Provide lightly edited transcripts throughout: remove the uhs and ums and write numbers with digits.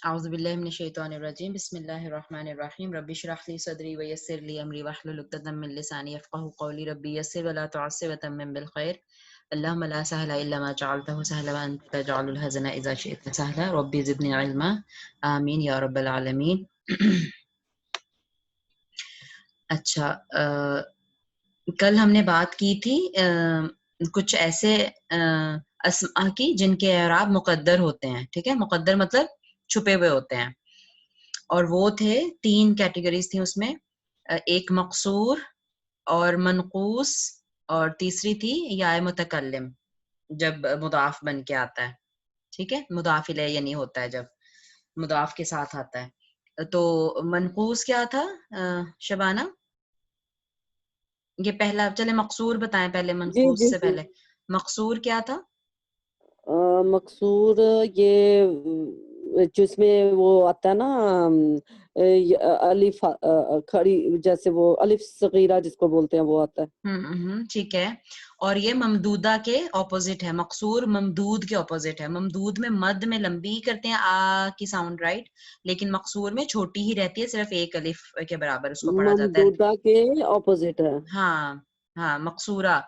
اعوذ باللہ من الشیطان الرجیم بسم اللہ الرحمن الرحیم رب اشرح لی صدری ویسر لی امری واحلل عقدۃ من لسانی یفقهوا قولی ربی یسر ولا تعسر وتمم بالخیر اللهم لا سهل الا ما جعلته سهلا وانت تجعل الحزن اذا شئت سهلا ربی زدنی علما آمین یا رب العالمین. اچھا، کل ہم نے بات کی تھی کچھ ایسے اسماء کی جن کے اعراب مقدر ہوتے ہیں. ٹھیک ہے، مقدر مطلب چھپے ہوئے ہوتے ہیں، اور وہ تھے 3 کیٹیگریز تھیں اس میں، ایک مقصور اور منقوص، اور تیسری تھی یا متکلم جب مضاف بن کے آتا ہے. ٹھیک ہے، مضاف الیہ یعنی ہوتا ہے جب مضاف کے ساتھ آتا ہے. تو منقوص کیا تھا شبانہ؟ یہ پہلا، چلے مقصور بتائیں پہلے جی منقوص جی سے جی پہلے. مقصور کیا تھا؟ مقصور یہ جس میں وہ آتا ہے نا الف کھڑی، جیسے وہ الف صغیرہ جس کو بولتے ہیں وہ آتا ہے. ٹھیک ہے. اور یہ ممدودہ کے اپوزٹ ہے، مقصور ممدود کے اپوزٹ ہے. ممدود میں مد میں لمبی کرتے ہیں آ کی ساؤنڈ، رائٹ، لیکن مقصور میں چھوٹی ہی رہتی ہے، صرف ایک الف کے برابر اس کو پڑھا جاتا ہے. ممدودہ کے اپوزٹ ہے. ہاں ہاں، مقصورہ.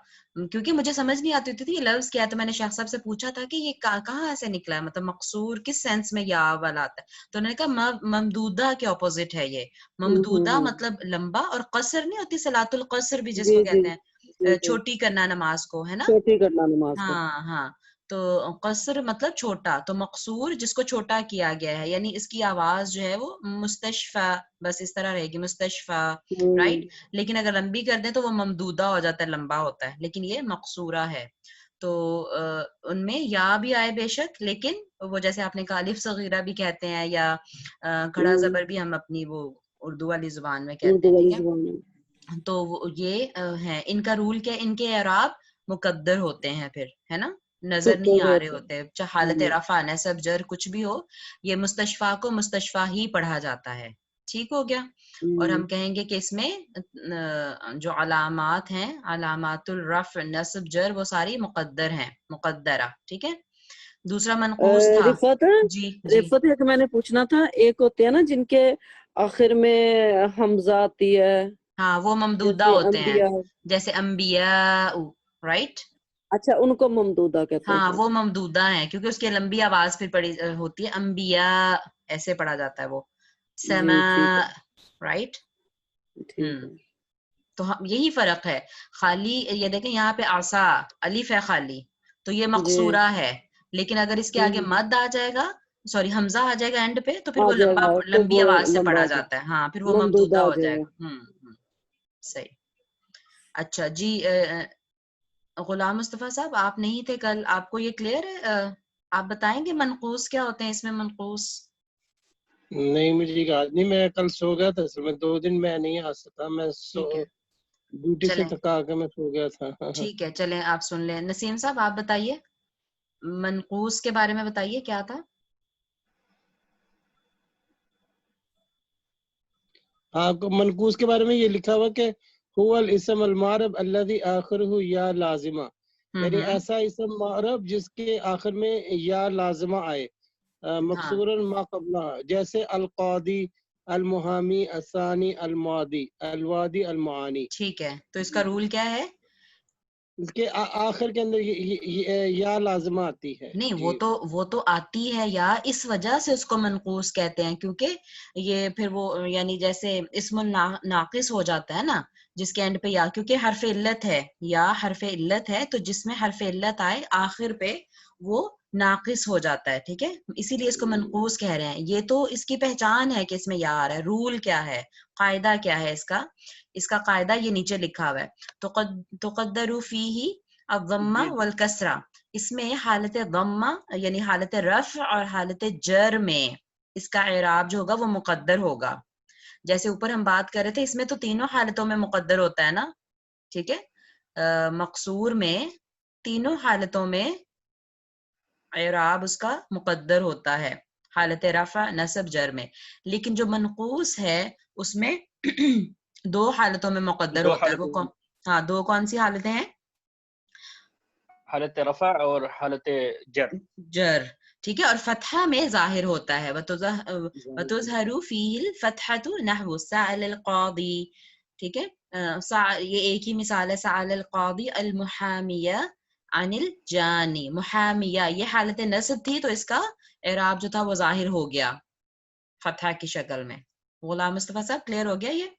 کیونکہ مجھے سمجھ نہیں آتی تھی یہ لفظ کیا ہے، تو میں نے شیخ صاحب سے پوچھا تھا کہ یہ کہاں سے نکلا ہے، مطلب مقصور کس سینس میں یا والا آتا ہے. تو انہوں نے کہا ممدودہ کے اپوزٹ ہے یہ. ممدودہ مطلب لمبا، اور قصر نہیں ہوتی صلاۃ القصر بھی جس جی کو جی کہتے جی ہیں، جی، چھوٹی کرنا نماز کو، ہے نا. چھوٹی کرنا نماز کو. ہاں ہاں، تو قصر مطلب چھوٹا، تو مقصور جس کو چھوٹا کیا گیا ہے، یعنی اس کی آواز جو ہے وہ مستشفى بس اس طرح رہے گی، مستشفى، رائٹ. لیکن اگر لمبی کر دیں تو وہ ممدودہ ہو جاتا ہے، لمبا ہوتا ہے، لیکن یہ مقصورہ ہے. تو ان میں یا بھی آئے بے شک، لیکن وہ جیسے آپ نے کہا الف صغیرہ بھی کہتے ہیں، یا کھڑا زبر بھی ہم اپنی وہ اردو والی زبان میں کہتے اردو ہیں. والی ٹھیک ہے، زبان میں. تو یہ ہے ان کا رول کیا، ان کے اعراب مقدر ہوتے ہیں، پھر ہے نا، نظر نہیں آ رہے ہوتے، چاہے حالت رفع نصب جر کچھ بھی ہو، یہ مستشفیٰ کو مستشفیٰ ہی پڑھا جاتا ہے. ٹھیک ہو گیا. اور ہم کہیں گے کہ اس میں جو علامات ہیں، علامات الرفع نصب جر، وہ ساری مقدر ہیں، مقدرہ. ٹھیک ہے. دوسرا منقوص تھا. رفت جی جی، رفت ہے کہ میں نے پوچھنا تھا، ایک ہوتے ہیں نا جن کے آخر میں حمزہ آتی ہے، ہاں وہ ممدودہ جیسے ہوتے ہیں، انبیاء. جیسے انبیاء، رائٹ. اچھا، ان کو ممدودہ کہتے ہاں ہیں. وہ ممدودہ ہیں، کیونکہ اس کی لمبی آواز پھر پڑی ہوتی ہے، انبیاء ایسے پڑھا جاتا ہے وہ، جی سما، ٹھیک رائٹ. ہے، ٹھیک ہے. تو یہی فرق ہے. خالی یہ دیکھیں یہاں پہ عصا الف ہے خالی، تو یہ جی مقصورہ ہے، لیکن اگر اس کے آگے مد آ جائے گا، سوری حمزہ آ جائے گا اینڈ پہ، تو پھر آ وہ جائے گا تو لمبی وہ آواز سے لمبا پڑھا آ جائے، جاتا ہے. ہاں پھر وہ ممدودہ ممدودہ آ ہو جائے جائے گا. گا. صحیح. اچھا جی، غلام مصطفیٰ صاحب آپ نہیں تھے کل، آپ کو یہ کلیئر ہے؟ آپ بتائیں گے منقوص کیا ہوتے ہیں اس میں، منقوص؟ نہیں مجھے یاد نہیں، میں کل سو گیا تھا، اصل میں 2 دن میں نہیں آ سکتا، میں ٹھیک ہے، ڈیوٹی سے چلیں تھکا کے میں سو گیا تھا. ٹھیک ہے، چلیں آپ سن لیں. نسیم صاحب آپ بتائیے، منقوص کے بارے میں بتائیے کیا تھا. ہاں، منقوص کے بارے میں یہ لکھا ہوا کہ هو الاسم المعرب الذي آخره یا لازمہ، یعنی ایسا اسم معرب جس کے آخر میں یا لازمہ آئے، مکسورا ما قبلہ، جیسے القاضی، المحامی، الثانی، المعادی، الوادی، المعانی. ٹھیک ہے، تو اس کا رول کیا ہے؟ اس کے آخر کے اندر یا لازمہ آتی ہے. نہیں جی وہ تو آتی ہے، یا اس وجہ سے اس کو منقوص کہتے ہیں، کیونکہ یہ پھر وہ یعنی جیسے اسم ناقص ہو جاتا ہے نا جس کے اینڈ پہ یا، کیونکہ حرف علت ہے، یا حرف علت ہے، تو جس میں حرف علت آئے آخر پہ وہ ناقص ہو جاتا ہے. ٹھیک ہے، اسی لیے اس کو منقوص کہہ رہے ہیں. یہ تو اس کی پہچان ہے کہ اس میں یا آ رہا ہے. رول کیا ہے، قاعدہ کیا ہے اس کا قاعدہ یہ نیچے لکھا ہوا ہے. تقدر فیہ الضمہ جی والکسرہ، اس میں حالت ضمہ یعنی حالت رفع اور حالت جر میں اس کا اعراب جو ہوگا وہ مقدر ہوگا. جیسے اوپر ہم بات کر رہے تھے، اس میں تو تینوں حالتوں میں مقدر ہوتا ہے نا. ٹھیک ہے، مقصور میں تینوں حالتوں میں اعراب اس کا مقدر ہوتا ہے، حالت رفع نصب جر میں. لیکن جو منقوص ہے اس میں 2 حالتوں میں مقدر دو ہوتا ہے. وہ حالتیں، ہاں 2 کون سی حالتیں ہیں؟ حالت رفع اور حالت جر. جر. ٹھیک ہے، اور فتحہ میں ظاہر ہوتا ہے، وَتُظْهَرُ فِيهِ الْفَتْحَةُ نَحْوُ سَأَلَ الْقَاضِي، ٹھیک ہے، یہ ایک ہی مثال ہے، سَأَلَ الْقَاضِي الْمُحَامِيَ عَنِ الْجَانِ، محامیہ یہ حالت نصب تھی تو اس کا اعراب جو تھا وہ ظاہر ہو گیا فتحہ کی شکل میں. غلام مصطفیٰ صاحب کلیئر ہو گیا یہ؟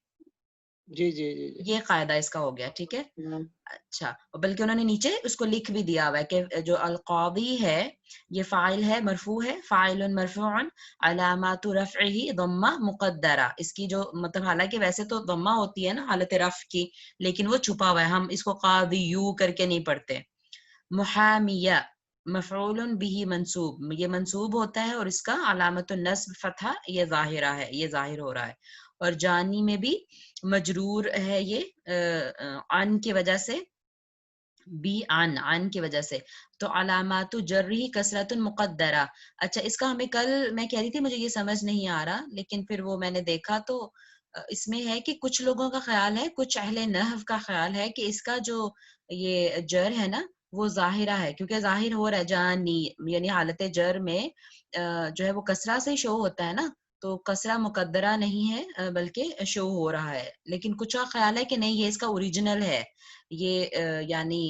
جی جی جی جی. یہ قاعدہ اس کا ہو گیا، ٹھیک ہے. اچھا، بلکہ انہوں نے نیچے اس کو لکھ بھی دیا ہوا ہے کہ جو القاضی ہے یہ فاعل ہے، مرفوع ہے، فاعل مرفوع علامات رفعہ ضمہ مقدرہ، اس کی جو مطلب حالانکہ ویسے تو ضمہ ہوتی ہے نا حالت رفع کی، لیکن وہ چھپا ہوا ہے، ہم اس کو قاضیو کر کے نہیں پڑھتے. محامیہ مفعول به منصوب، یہ منصوب ہوتا ہے اور اس کا علامت النصب فتحہ، یہ ظاہرہ ہے، یہ ظاہر ہو رہا ہے. اور جانی میں بھی مجرور ہے یہ عن کی وجہ سے، بی عن کی وجہ سے، تو علامات جرہ کسرۃ مقدرہ. اچھا، اس کا ہمیں کل میں کہہ رہی تھی مجھے یہ سمجھ نہیں آ رہا، لیکن پھر وہ میں نے دیکھا تو اس میں ہے کہ کچھ لوگوں کا خیال ہے، کچھ اہل نحو کا خیال ہے کہ اس کا جو یہ جر ہے نا وہ ظاہرہ ہے، کیونکہ ظاہر ہو رہا ہے جانی، یعنی حالت جر میں جو ہے وہ کسرہ سے شو ہوتا ہے نا، تو کسرہ مقدرہ نہیں ہے بلکہ شو ہو رہا ہے. لیکن کچھ کا خیال ہے کہ نہیں یہ اس کا اوریجنل ہے، یہ یعنی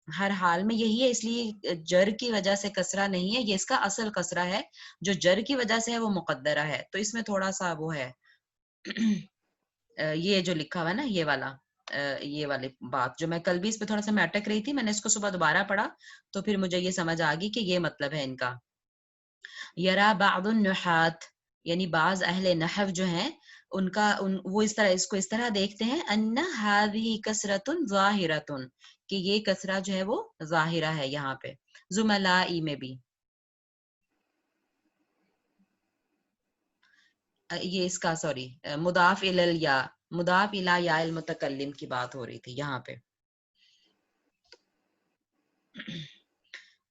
ہر حال میں یہی ہے، اس لیے جر کی وجہ سے کسرہ نہیں ہے، یہ اس کا اصل کسرہ ہے، جو جر کی وجہ سے ہے وہ مقدرہ ہے. تو اس میں تھوڑا سا وہ ہے یہ جو لکھا ہوا ہے نا یہ والی بات جو میں کل بھی اس پہ تھوڑا سا میں اٹک رہی تھی، میں نے اس کو صبح دوبارہ پڑھا تو پھر مجھے یہ سمجھ آ گئی کہ یہ مطلب ہے ان کا. یرا بعض النحات، یعنی بعض اہل نحو جو ہیں ان کا وہ اس کو اس طرح دیکھتے ہیں ان هذه کسرۃ ظاہرۃ، کہ یہ کسرہ جو ہے وہ ظاہرہ ہے یہاں پہ. زملائی میں بھی یہ اس کا سوری مضاف الی یا المتکلم کی بات ہو رہی تھی یہاں پہ.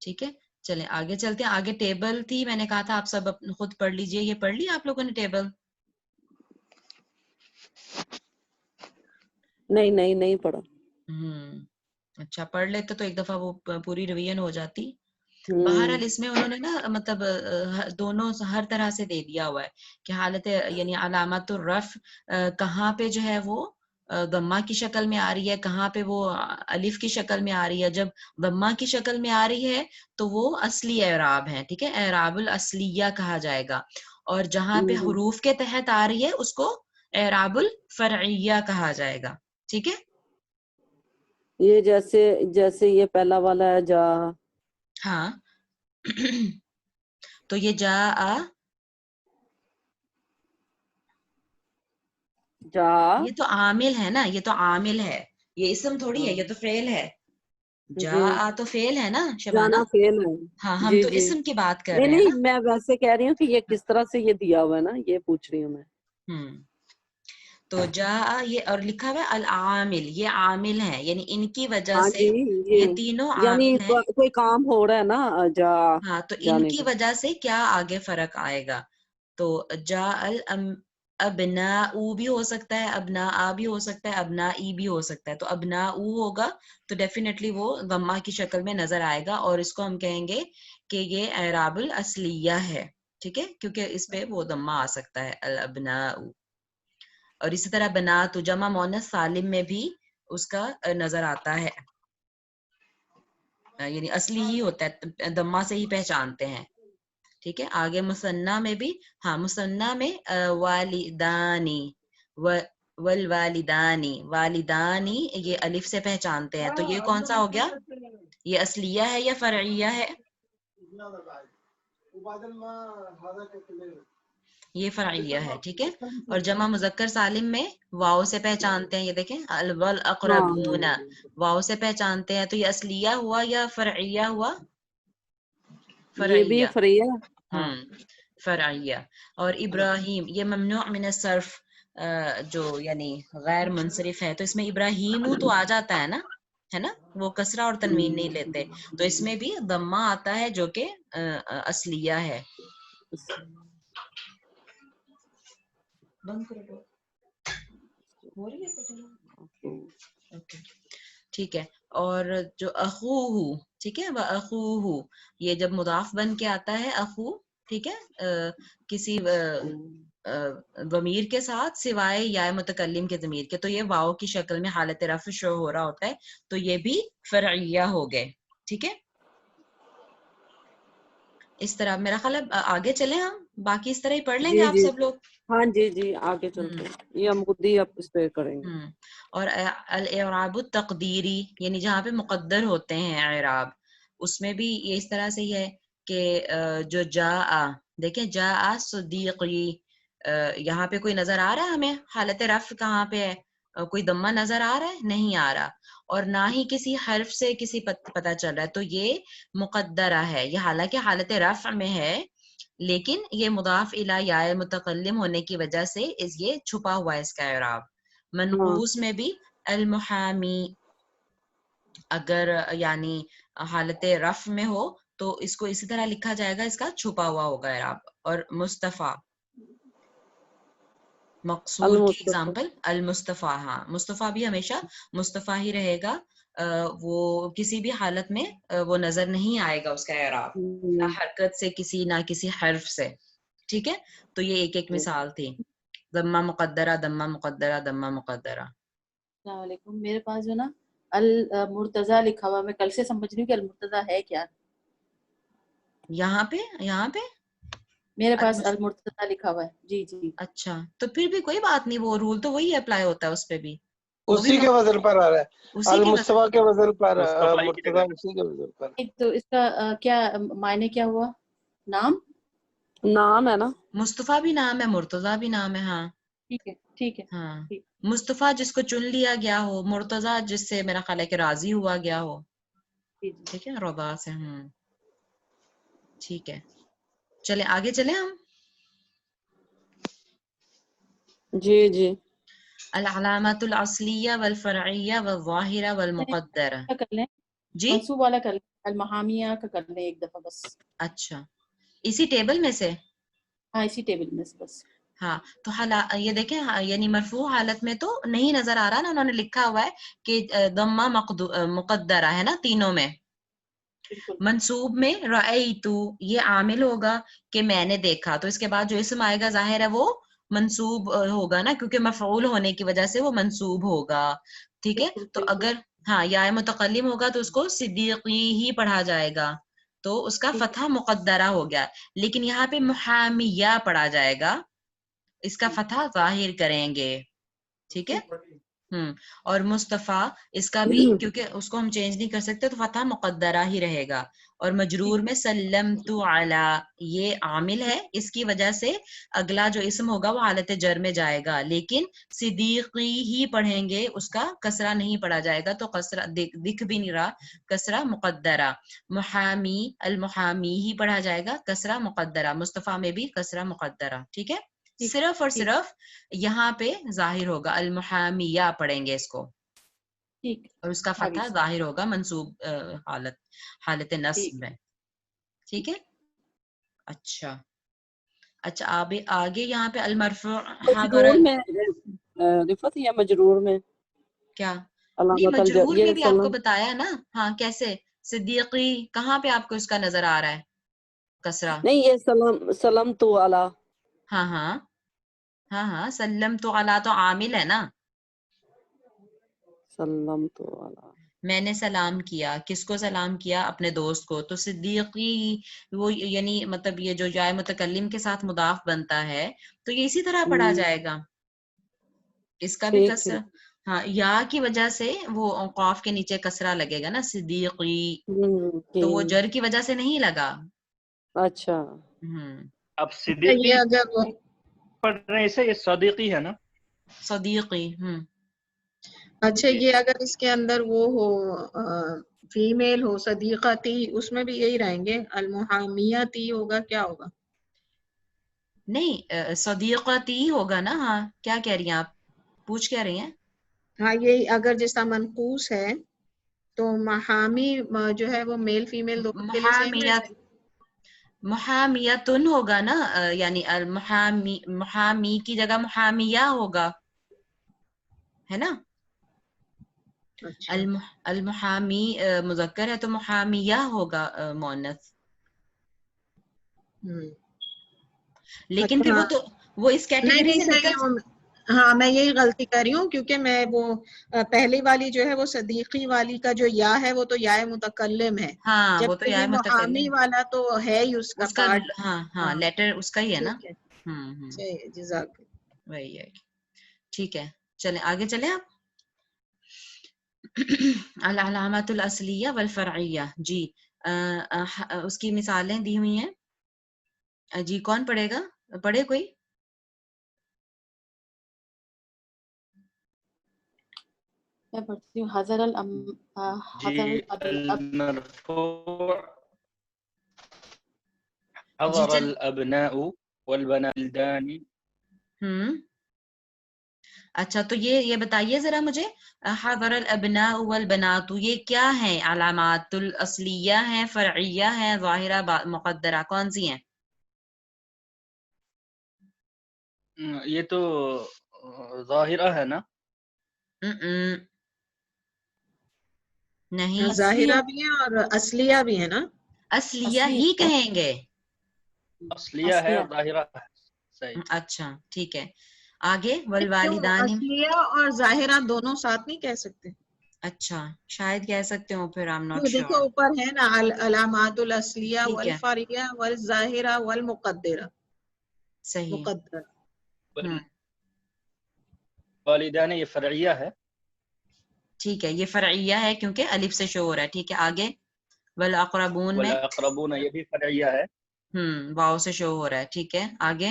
ٹھیک ہے، چلیں آگے چلتے ہیں. آگے ٹیبل تھی، میں نے کہا تھا آپ سب خود پڑھ لیجئے. یہ پڑھ لی آپ لوگوں نے ٹیبل؟ نہیں پڑھا. اچھا، پڑھ لیتے تو ایک دفعہ وہ پوری ریویژن ہو جاتی. ہوں بہرحال اس میں انہوں نے نا مطلب دونوں ہر طرح سے دے دیا ہوا ہے کہ حالت یعنی علامت الرفع کہاں پہ جو ہے وہ ضمہ کی شکل میں آ رہی ہے، کہاں پہ وہ الف کی شکل میں آ رہی ہے. جب ضمہ کی شکل میں آ رہی ہے تو وہ اصلی اعراب ہے، ٹھیک ہے، اعراب الاصلیہ کہا جائے گا. اور جہاں پہ حروف کے تحت آ رہی ہے اس کو اعراب الفرعیہ کہا جائے گا. ٹھیک ہے، یہ جیسے یہ پہلا والا ہے جا، ہاں تو یہ جا یہ تو عامل ہے نا، یہ تو عامل ہے، یہ اسم تھوڑی ہے، یہ تو فعل ہے. جی جا تو فعل ہے نا شبانہ. جانا فعل ہے. ہاں ہم جی تو جی اسم کی بات کر رہے ہیں نا. نہیں میں ویسے کہہ رہی ہوں کہ یہ کس طرح سے یہ دیا ہوا ہے نا، یہ پوچھ رہی ہوں میں. تو جا یہ اور لکھا ہوا ہے العامل، یہ عامل ہے، یعنی ان کی وجہ ہاں سے جی، یہ تینوں یعنی عامل ہیں. کوئی کام ہو رہا ہے نا ہاں تو ان جانے کی کا. وجہ سے کیا آگے فرق آئے گا. تو جا ابناء بھی ہو سکتا ہے، ابناء بھی ہو سکتا ہے، ابنائی بھی ہو سکتا ہے. تو ابناء ہوگا تو ڈیفینیٹلی وہ ضمہ کی شکل میں نظر آئے گا اور اس کو ہم کہیں گے کہ یہ اعراب الاصلیہ ہے. ٹھیک ہے، کیونکہ اس پہ وہ ضمہ آ سکتا ہے الابناء. اور اسی طرح بنات جمع مؤنث سالم میں بھی اس کا نظر آتا ہے، یعنی اصلی ہی ہوتا ہے، ضمہ سے ہی پہچانتے ہیں. ٹھیک ہے، آگے مثنیٰ میں بھی، ہاں مثنیٰ میں والدانی والوالدانی، والدانی یہ الف سے پہچانتے ہیں. تو یہ کون سا ہو گیا، یہ اصلیہ ہے یا فرعیہ ہے؟ یہ فرعیہ ہے. ٹھیک ہے، اور جمع مذکر سالم میں واؤ سے پہچانتے ہیں، یہ دیکھیں ہاں والاقربون واؤ سے پہچانتے ہیں. تو یہ اصلیہ ہوا یا فرعیہ ہوا؟ یہ بھی فرعیہ. فریہ. ہاں فرعیہ. اور ابراہیم یہ ممنوع من الصرف جو یعنی غیر منصرف ہے، تو اس میں ابراہیم تو آ جاتا ہے نا، وہ کسرہ اور تنوین نہیں لیتے. تو اس میں بھی ضمہ آتا ہے جو کہ اصلیہ ہے. بند کرو ہو رہی ہے. ٹھیک ہے. اور جو اخوہ، ٹھیک ہے، وَأَخُوهُ، یہ جب مضاف بن کے آتا ہے اخو، ٹھیک ہے، کسی ضمیر کے ساتھ سوائے یا متکلم کے ضمیر کے، تو یہ واو کی شکل میں حالت رفع شو ہو رہا ہوتا ہے، تو یہ بھی فرعیہ ہو گئے. ٹھیک ہے، اس طرح میرا خیال ہے آگے چلیں ہم، باقی اس طرح ہی پڑھ لیں گے جی آپ جی سب لوگ. ہاں جی جی آگے ہم چلتے ہیں، یہ ہم خود ہی اب اس پہ کریں گے. اور الاعراب التقدیری، یعنی جہاں پہ مقدر ہوتے ہیں اعراب، اس میں بھی یہ اس طرح سے ہی ہے کہ جو جاء، دیکھیں جاء صدیقی، یہاں پہ کوئی نظر آ رہا ہے ہمیں حالت رفع کہاں پہ ہے؟ کوئی دمہ نظر آ رہا ہے؟ نہیں آ رہا، اور نہ ہی کسی حرف سے کسی پتہ چل رہا ہے، تو یہ مقدرہ ہے. یہ حالانکہ حالت رفع میں ہے، لیکن یہ مضاف الی یا متکلم ہونے کی وجہ سے یہ چھپا ہوا ہے اس کا اعراب. ہاں منقوص میں بھی المحامی، اگر یعنی حالت رفع میں ہو تو اس کو اسی طرح لکھا جائے گا، اس کا چھپا ہوا ہوگا اعراب. اور مصطفیٰ، مقصور کی المصطفی. اگزامپل المصطفیٰ، ہاں مصطفیٰ بھی ہمیشہ مصطفیٰ ہی رہے گا، وہ کسی بھی حالت میں وہ نظر نہیں آئے گا اس کا اعراب، نہ حرکت سے کسی، نہ کسی حرف سے. ٹھیک ہے، تو یہ ایک ایک مثال تھی. ضمہ مقدرہ، ضمہ مقدرہ، ضمہ مقدرہ. السلام علیکم. میرے پاس جو نا المرتضی لکھا ہوا، میں کل سے سمجھ رہی ہوں کہ المرتضی ہے کیا. یہاں پہ میرے پاس المرتضی لکھا ہوا ہے. جی جی. اچھا، تو پھر بھی کوئی بات نہیں، وہ رول تو وہی اپلائی ہوتا ہے اس پہ بھی، وہ بھی اسی کے وزن پر آ رہا ہے، اسی کے وزن. المصطفیٰ کے وزن پر، مصطفیٰ کی مرتضی جگہ. اسی کے وزن پر. تو اس کا کیا معنی کیا ہوا؟ نام؟ نام ہے نا. مصطفیٰ بھی نام ہے، مرتضیٰ بھی نام ہے. ہاں ٹھیک ہے ٹھیک ہے. ہاں، ٹھیک. مصطفیٰ جس کو چن لیا گیا ہو، مرتضیٰ جس سے میرا خیال ہے کہ راضی ہوا گیا ہو. جی جی. ٹھیک ہے، رضا سے. ٹھیک ہے، چلیں آگے چلیں ہم. جی جی. العلامات الاصلیہ والفرعیہ والظاہرہ والمقدرہ. کیا کر لیں، جی منصوب والا کر لیں، المحامیہ کا کر لیں ایک دفعہ بس. اچھا، اسی ٹیبل میں سے. ہاں اسی ٹیبل میں سے بس. ہاں تو یہ دیکھیں، یعنی مرفوع حالت میں تو نہیں نظر آ رہا نا، انہوں نے لکھا ہوا ہے کہ ضمہ مقدرہ ہے نا تینوں میں. بالکل. منصوب میں رأیتو، یہ عامل ہوگا کہ میں نے دیکھا، تو اس کے بعد جو اسم آئے گا ظاہر ہے وہ منصوب ہوگا نا، کیونکہ مفعول ہونے کی وجہ سے وہ منصوب ہوگا. ٹھیک ہے، بالکل تو بالکل. اگر ہاں یا متکلم ہوگا تو اس کو صدیقی ہی پڑھا جائے گا، تو اس کا ٹھیک ہے. فتح مقدرہ ہو گیا. لیکن یہاں پہ محامیہ پڑھا جائے گا، اس کا فتح ظاہر کریں گے. ٹھیک ہے. اور مصطفیٰ، اس کا بھی کیونکہ اس کو ہم چینج نہیں کر سکتے تو فتح مقدرہ ہی رہے گا. اور مجرور میں سلمت علی، یہ عامل ہے، اس کی وجہ سے اگلا جو اسم ہوگا وہ حالت جر میں جائے گا، لیکن صدیقی ہی پڑھیں گے، اس کا کسرہ نہیں پڑھا جائے گا، تو کسرہ دکھ بھی نہیں رہا، کسرہ مقدرہ. محامی، المحامی ہی پڑھا جائے گا، کسرہ مقدرہ. مصطفیٰ میں بھی کسرہ مقدرہ. ٹھیک ہے، ٹھیک صرف اور ٹھیک صرف یہاں پہ ظاہر ہوگا، المحامیہ پڑھیں گے اس کو، ٹھیک. اور اس کا فتح حافظ. ظاہر ہوگا منصوب حالت نصب ٹھیک. میں. ٹھیک ہے. اچھا اب آگے یہاں پہ المرفوع، مجرور میں رفت یا مجرور میں کیا نہیں، علامت مجرور یہ میں بھی آپ کو سلام. بتایا نا. ہاں کیسے؟ صدیقی کہاں پہ آپ کو اس کا نظر آ رہا ہے کسرہ؟ نہیں یہ سلام تو علی. ہاں ہاں ہاں ہاں، سلم تو علی تو عامل ہے نا. سلام تو علی. میں نے سلام کیا، کس کو سلام کیا؟ اپنے دوست کو. تو صدیقی وہ یعنی مطلب یہ جو جائے متکلم کے ساتھ مضاف بنتا ہے تو یہ اسی طرح پڑھا جائے گا، اس کا بھی ٹھیک کسرہ. ٹھیک. ہاں، یا کی وجہ سے وہ قاف کے نیچے کسرہ لگے گا نا، صدیقی، تو وہ جر کی وجہ سے نہیں لگا. اچھا. اب صدیقی یہ اگر وہ پڑھ رہے ہیں اسے، یہ صدیقی ہے نا. صدیقی. اچھا یہ اگر اس کے اندر وہ ہو فیمیل ہو صدیقتی، اس میں بھی یہی رہیں گے، المحامیتی ہوگا، کیا ہوگا؟ نہیں، صدیقتی ہوگا نا. ہاں کیا کہہ رہی ہیں آپ؟ پوچھ کیا رہی ہیں؟ ہاں یہی اگر جس طرح منقوص ہے تو محامی جو ہے وہ میل فیمیل دونوں کے لیے سیم رہے گا. محامیتن ہوگا نا، یعنی محامی کی جگہ محامیہ ہوگا، ہے نا. اچھا المحامی مذکر ہے تو محامیہ ہوگا مؤنث. لیکن اچھا پھر ہاں وہ اس نہیں کیٹیگری نہیں سے صحیح نکل. ہے ہاں میں یہی غلطی کر رہی ہوں کیونکہ میں وہ پہلی والی جو ہے وہ صدیقی والی کا جو یا ہے وہ تو یا متکلم ہے ہاں وہ تو جبکہ یا یہ محامی متکلم والا تو ہے ہی اس کا اس کا. پارٹ. ہاں ہاں ہاں لیٹر اس کا ہی ہے نا. ٹھیک ہے ہوں صحیح ہے جزاک وہی ہے. ٹھیک ہے چلیں آگے چلیں آپ. العلامات الاصلیہ والفرعیہ. جی اس کی مثالیں دی ہوئی ہیں. جی کون پڑھے گا؟ پڑھے کوئی؟ میں پڑھتی ہوں. حضر جی المرفوع حضر الابناء والبنات. اچھا تو یہ بتائیے ذرا مجھے حضر الابناء والبنات یہ کیا ہیں؟ علامات الاصلیہ ہیں، فرعیہ ہیں، ظاہرہ مقدرہ، کون سی ہیں؟ یہ تو ظاہرہ ہے نا. نہیں ظاہرہ بھی ہے اور اصلیہ بھی ہے نا. اصلیہ ہی کہیں گے. اصلیہ ہے اور ظاہرہ ہے. صحیح. اچھا ٹھیک ہے آگے. کیوں والوالدان. اصلیہ اور ظاہرہ دونوں ساتھ نہیں کہہ سکتے؟ اچھا شاید کہہ سکتے ہوں پھر. I'm not دیکھو sure. اوپر ہے نا علامات الاصلیہ ٹھیک ہے والفرعیہ والظاہرہ والمقدرہ. صحیح. مقدرہ والدان یہ فرعیہ ہے. ٹھیک ہے یہ فرعیہ ہے کیونکہ الف سے شو ہو رہا ہے. ٹھیک ہے آگے. والاقربون میں والاقربون یہ بھی فرعیہ ہے. واو سے شو ہو رہا ہے. ٹھیک ہے آگے.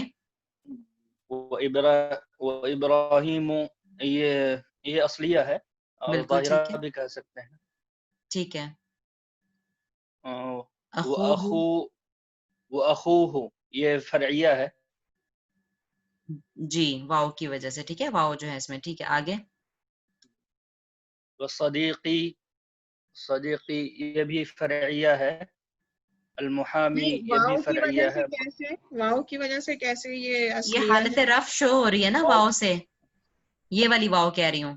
وابراہیم یہ اصلیہ ہے اور بالکل ٹھیک ظاہرہ ہے. بھی کہہ سکتے ہیں. ٹھیک ہے. واخوہ یہ فرعیہ ہے. جی واو کی وجہ سے. ٹھیک ہے واو جو ہے اس میں. ٹھیک ہے آگے. والصدیقی صدیقی یہ بھی فرعیہ ہے. المحامی نہیں یہ بھی واؤ کی وجہ فرعیہ سے ہے. کیسے، واؤ کی وجہ سے کیسے یہ یہ اصلیہ حالت ہے؟ رف شو ہو رہی ہے نا واو سے. یہ والی واو کہہ رہی ہوں.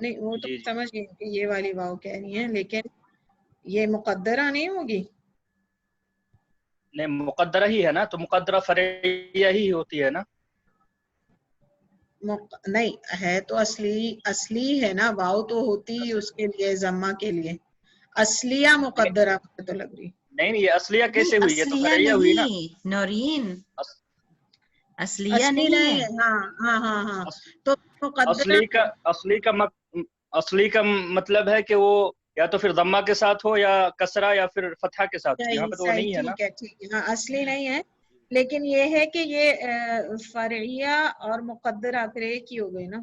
نہیں وہ تو جی سمجھ گئی کہ یہ والی واو کہہ رہی ہیں لیکن یہ مقدرہ نہیں ہوگی. نہیں مقدرہ ہی ہے نا تو مقدرہ فرعیہ ہی ہوتی ہے نا. نہیں ہے تو اصلی ہے نا. واو تو ہوتی ہی اس کے لیے ضمہ کے لیے. اصلیہ مقدرہ تو لگ رہی. نہیں یہ اصلیہ کیسے ہوئی؟ یہ تو اصلیہ فرعیہ ہوئی نا. نہیں نورین اصلیہ اصلی نہیں ہے. ہاں تو مقدرہ اصلی کا مطلب ہے کہ وہ یا تو پھر ضمہ کے ساتھ ہو یا کسرہ یا پھر فتحہ کے ساتھ. یہاں پہ تو وہ نہیں ہے نا. ٹھیک ہے ہاں اصلی نہیں ہے لیکن یہ ہے کہ یہ فرعیہ اور مقدرہ پھر ایک ہی ہو گئے نا.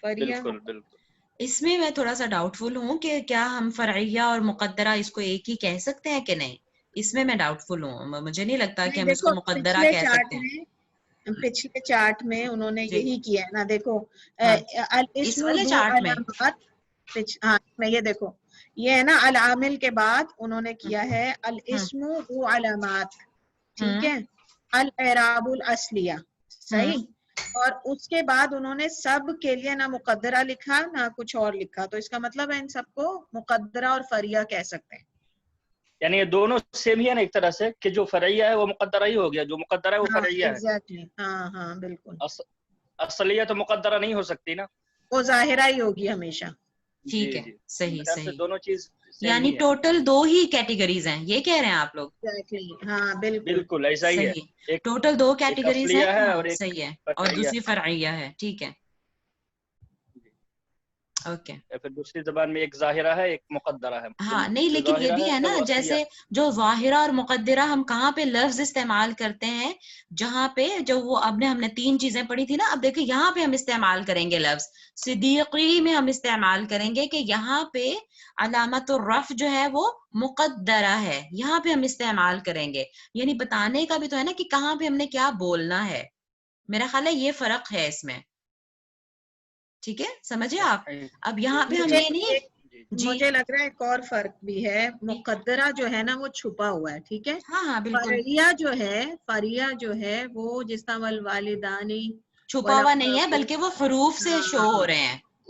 بالکل بالکل. اس میں تھوڑا سا ڈاؤٹ فل ہوں کہ کیا ہم فرعیہ اور مقدرہ اس کو ایک ہی کہہ سکتے ہیں کہ نہیں. اس میں ڈاؤٹ فل ہوں. مجھے نہیں لگتا کہ ہم اس کو دیکھو مقدرہ کہہ سکتے ہیں. پچھلے چارٹ میں انہوں نے جی یہی کیا ہے نا. دیکھو ہاں اس الاسم والے ذو چارٹ میں. علامات. ہاں میں یہ دیکھو یہ ہے نا العامل کے بعد انہوں نے کیا ہے الاسم ذو علامات. ٹھیک ہے. الاعراب الاصلیہ. صحیح. اور اس کے بعد انہوں نے سب کے لیے نہ مقدرہ لکھا نہ کچھ اور لکھا تو اس کا مطلب ہے ان سب کو مقدرہ اور فریہ کہہ سکتے ہیں. یعنی یہ دونوں سیم ہی ہے نا ایک طرح سے کہ جو فرعیہ ہے وہ مقدرہ ہی ہو گیا، جو مقدرہ ہے وہ ہاں فرعیہ ہے. ایگزیکٹلی ہاں بالکل. اصلیہ تو مقدرہ نہیں ہو سکتی نا. وہ ظاہرہ ہی ہوگی ہمیشہ. ٹھیک ہے صحیح دونوں چیز سیم یعنی ہی ہے. ٹوٹل 2 ہی کیٹیگریز ہیں یہ کہہ رہے ہیں آپ لوگ. ہاں بالکل ایسا ہی ہے. صحیح ٹوٹل 2 ایک کیٹیگریز اصلیہ ہیں. ہے ہاں اور ایک صحیح ہے اور فرعیہ دوسری فرعیہ ہے. ٹھیک ہے اوکے. پھر دوسری زبان میں ایک ظاہرہ ہے ایک مقدرہ ہے. ہاں نہیں جو لیکن یہ ظاہرہ بھی ہے نا وہ اصلیہ جیسے جو ظاہرہ اور مقدرہ ہم کہاں پہ لفظ استعمال کرتے ہیں جہاں پہ جو وہ اب ہم نے 3 چیزیں پڑھی تھی نا. اب دیکھیں یہاں پہ ہم استعمال کریں گے لفظ صدیقی میں ہم استعمال کریں گے کہ یہاں پہ علامت الرفع جو ہے وہ مقدرہ ہے. یہاں پہ ہم استعمال کریں گے یعنی بتانے کا بھی تو ہے نا کہ کہاں پہ ہم نے کیا بولنا ہے. میرا خیال ہے یہ فرق ہے اس میں. ٹھیک ہے سمجھے آپ. اب یہاں پہ ہم یہ نہیں مجھے لگ رہا ہے ایک اور فرق بھی ہے. مقدرہ جو ہے نا وہ چھپا ہوا ہے. ٹھیک ہے. ہاں بالکل فریہ جو ہے وہ جس طرح والوالدانی چھپا ہوا نہیں ہے بلکہ وہ حروف سے شو ہو رہے ہیں.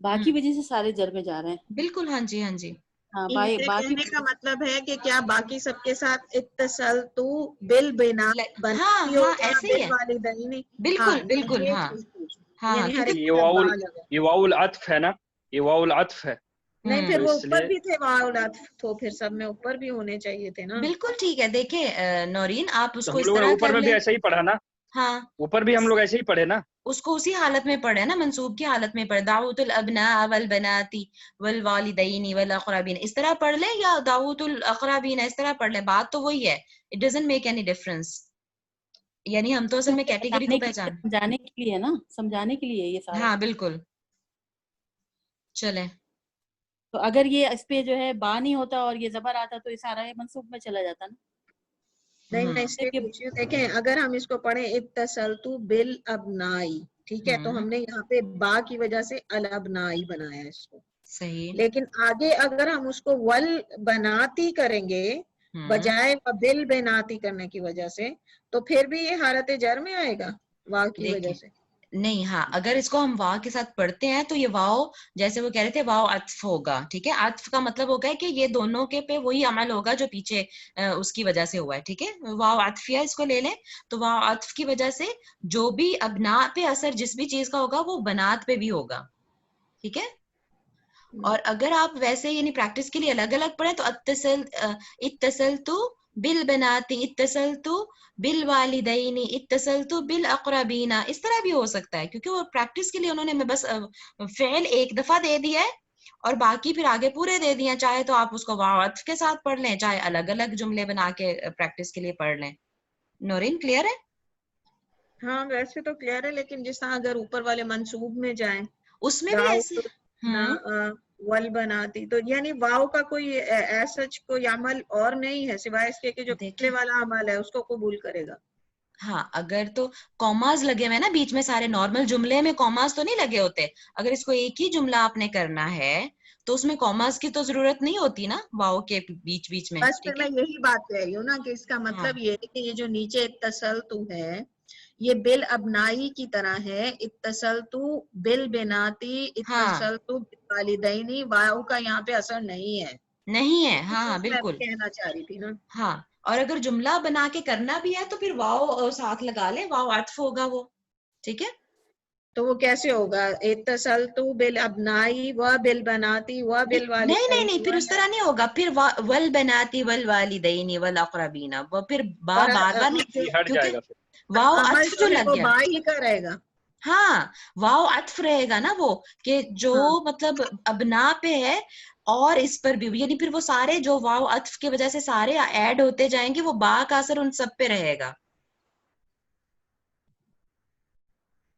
باقی وجہ سے سارے جر میں جا رہے ہیں. بالکل ہاں جی ہاں جی. ہاں میرے باقی کہنے کا مطلب ہے کہ کیا باقی سب کے ساتھ اتصلتو بالبنا ہاں بناتی ہاں ہوگا ایسے ہی ہے بالوالدین. بالکل ہاں بالکل یہ ہاں چیز پوچھی. ہاں یعنی ہر کیونکہ ایک یہ واو العطف ہے نا, یہ واو العطف ہے. نہیں پھر تو وہ اس اوپر لیے بھی تھے واو العطف تو پھر سب میں اوپر بھی ہونے چاہیے تھے نا. بالکل ٹھیک ہے. دیکھیں نورین آپ اس تو کو ہم اس لوگوں نے طرح اوپر کر میں بھی لیں. ایسا ہی پڑھا نا, ہاں اوپر بھی ہم لوگ ایسے ہی پڑھے نا, اس کو اسی حالت میں پڑھے نا, منصوب کی حالت میں پڑھے. دعوت الابناء والبناتی والوالدین والاقربین اس طرح پڑھ لیں, یا دعوت الاقربین اس طرح پڑھ لیں, بات تو وہی ہے. It doesn't make any difference. یعنی ہم تو اصل میں کیٹیگری کو پہچان. سمجھانے کے لیے نا, سمجھانے کے لیے یہ سارا. ہاں بالکل. چلیں تو اگر یہ اس پہ جو ہے با نہیں ہوتا اور یہ زبر آتا تو یہ سارا منصوب میں چلا جاتا نا. نہیں میں اس لیے پوچھ رہی ہوں, دیکھیں اگر ہم اس کو پڑھیں اتصلتو بالابنائی, ٹھیک ہے, تو ہم نے یہاں پہ با کی وجہ سے الابنائی بنایا اس کو. صحیح. لیکن آگے اگر ہم اس کو ول بناتی کریں گے بجائے بل بناتی کرنے کی وجہ سے, تو پھر بھی یہ حالت جر میں آئے گا واو کی وجہ سے. نہیں ہاں, اگر اس کو ہم واو کے ساتھ پڑھتے ہیں تو یہ واو جیسے وہ کہہ رہے تھے واو عطف ہوگا. ٹھیک ہے, عطف کا مطلب ہوگا ہے کہ یہ دونوں کے پہ وہی عمل ہوگا جو پیچھے اس کی وجہ سے ہوا ہے. ٹھیک ہے, واو عطفیہ اس کو لے لیں. تو واو عطف کی وجہ سے جو بھی ابنا پہ اثر جس بھی چیز کا ہوگا وہ بنات پہ بھی ہوگا. ٹھیک ہے, اور اگر آپ ویسے یعنی پریکٹس کے لیے الگ الگ پڑھیں تو اتصلتو بالبنات اتصلتو بالوالدین اتصلتو بالاقربین اس طرح بھی ہو سکتا ہے, کیونکہ وہ پریکٹس کے لیے انہوں نے بس فعل ایک دفعہ دے دیا ہے اور باقی پھر آگے پورے دے دیے. چاہے تو آپ اس کو واو عطف کے ساتھ پڑھ لیں, چاہے الگ الگ جملے بنا کے پریکٹس کے لیے پڑھ لیں. نورین کلیئر ہے؟ ہاں ویسے تو کلیئر ہے, لیکن جس طرح اگر اوپر والے منصوب میں جائیں اس میں بھی ایسے ول بناتی, تو یعنی واو کا کوئی ایسا کوئی عمل اور نہیں ہے سوائے اس کے کہ جو پچھلے والا عمل ہے اس کو قبول کرے گا. ہاں اگر تو کوماز لگے ہوئے نا بیچ میں, سارے نارمل جملے میں کوماز تو نہیں لگے ہوتے. اگر اس کو ایک ہی جملہ آپ نے کرنا ہے تو اس میں کوماز کی تو ضرورت نہیں ہوتی نا واو کے بیچ بیچ میں. بس پھر میں یہی بات کہہ رہی ہوں نا کہ اس کا مطلب یہ ہے کہ یہ جو نیچے اتصلتو ہے یہ بالابنائی کی طرح ہے. اتصلتو بالبناتی اتصلتو بالوالدین, واو کا یہاں پہ اثر نہیں ہے. نہیں ہے. ہاں میں بالکل کہنا چاہ رہی تھی نا. ہاں, اور اگر جملہ بنا کے کرنا بھی ہے تو پھر واو ساتھ لگا لیں, واو عطف ہوگا وہ. ٹھیک ہے, تو وہ کیسے ہوگا؟ اتصلتو بالابنائی و بالبناتی و بالوالدین. نہیں پھر اس طرح نہیں ہوگا. پھر والبناتی والوالدین والاقربین, وہ پھر با بار بار نہیں, ہٹ جائے کیونکہ گا پھر. واو عمل عطف جو ہے لگ وہ گیا. با ہی کا رہے گا. ہاں واو عطف رہے گا نا وہ, کہ جو مطلب ابنا پہ ہے اور اس پر بھی, یعنی پھر وہ سارے جو واو عطف کی وجہ سے سارے ایڈ ہوتے جائیں گے, وہ با کا اثر ان سب پہ رہے گا.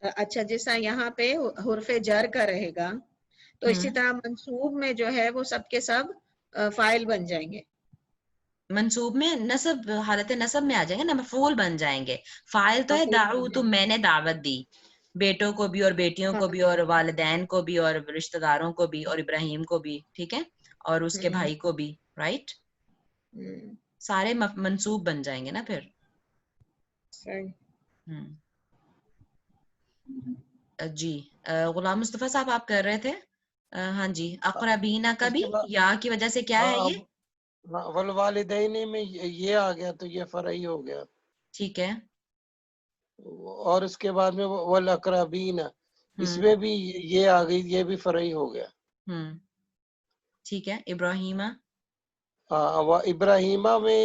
اچھا, جیسا یہاں پہ حرف جر کا رہے گا تو اسی طرح منصوب میں جو ہے وہ سب کے سب فاعل بن جائیں گے. منصوب میں نصب, حالت نصب میں آ جائیں گے نا, مفعول بن جائیں گے. فاعل تو ہے دعوت, میں نے دعوت دی بیٹوں کو بھی اور بیٹیوں کو بھی اور والدین کو بھی اور رشتہ داروں کو بھی اور ابراہیم کو بھی. ٹھیک ہے, اور اس کے بھائی کو بھی. رائٹ, سارے منصوب بن جائیں گے نا پھر. جی غلام مصطفیٰ صاحب آپ کر رہے تھے. ہاں جی, اقربینا کا بھی یا کی وجہ سے کیا ہے یہ والوالدین میں یہ آ گیا تو یہ فرعی ہو گیا. ٹھیک ہے, اور اس کے بعد میں والاقربین اس میں بھی یہ آ گئی, یہ بھی فرعی ہو گیا. ٹھیک ہے, ابراہیمہ ابراہیمہ میں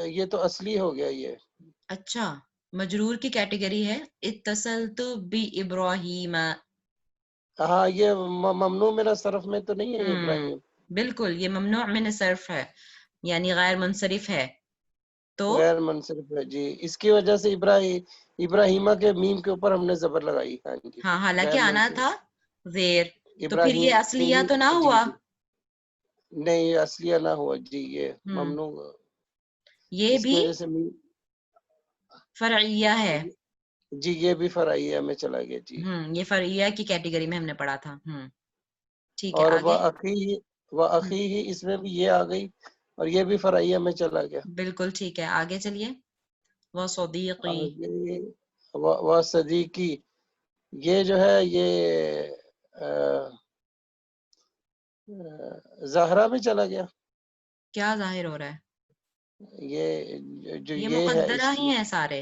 یہ تو اصلی ہو گیا یہ. اچھا, مجرور کی کیٹیگری ہے اتصلت بابراہیم. ہاں یہ ممنوع من صرف میں تو نہیں ہے ابراہیم. بالکل, یہ ممنوع من صرف ہے, یعنی غیر منصرف ہے. تو غیر منصرف ہے جی, اس کی وجہ سے ابراہیمہ کے میم کے اوپر ہم نے زبر لگائی. ہاں جی, ہاں حالانکہ آنا تھا زیر, تو پھر یہ اصلیہ ابراہیم تو نہ جی ہوا. جی نہیں اصلیہ نہ ہوا جی, یہ ممنوع, یہ اس کی بھی وجہ سے فرعیہ ہے. جی یہ بھی فرعیہ میں چلا گیا جی. یہ فرعیہ کی کیٹیگری میں ہم نے پڑھا تھا. ٹھیک ہے, اور آگے وَأَخِيهِ ہی اس میں بھی یہ آ گئی اور یہ بھی فرعیہ میں چلا گیا. بالکل ٹھیک ہے, آگے چلیے. وَصَدِيقِي وَصَدِيقِي یہ جو ہے یہ زہرا میں چلا گیا. کیا ظاہر ہو رہا ہے؟ یہ جو یہ یہ ہے مقدرہ اس ہی ہیں سارے.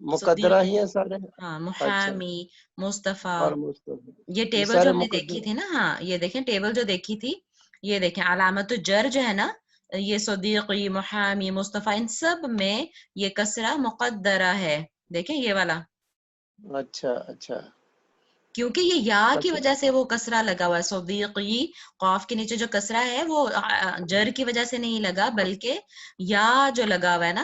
مقدرہ صدیقی، ہی ہیں سارے. ہاں، اچھا محامی، مصطفیٰ. اور مصطفی یہ ٹیبل سارے جو ہم نے دیکھی مقدر. تھی نا، ہاں یہ دیکھیں ٹیبل جو دیکھی تھی، یہ دیکھیں علامت الجر جو ہے نا، یہ صدیقی، محامی، مصطفیٰ، ان سب میں یہ کسرہ مقدرہ ہے. دیکھیں یہ والا، اچھا اچھا کیونکہ یہ یا کی اچھا وجہ سے وہ کسرہ لگا ہوا ہے. صدیقی قاف کے نیچے جو کسرہ ہے وہ جر کی وجہ سے نہیں لگا، بلکہ یا جو لگا ہوا ہے نا،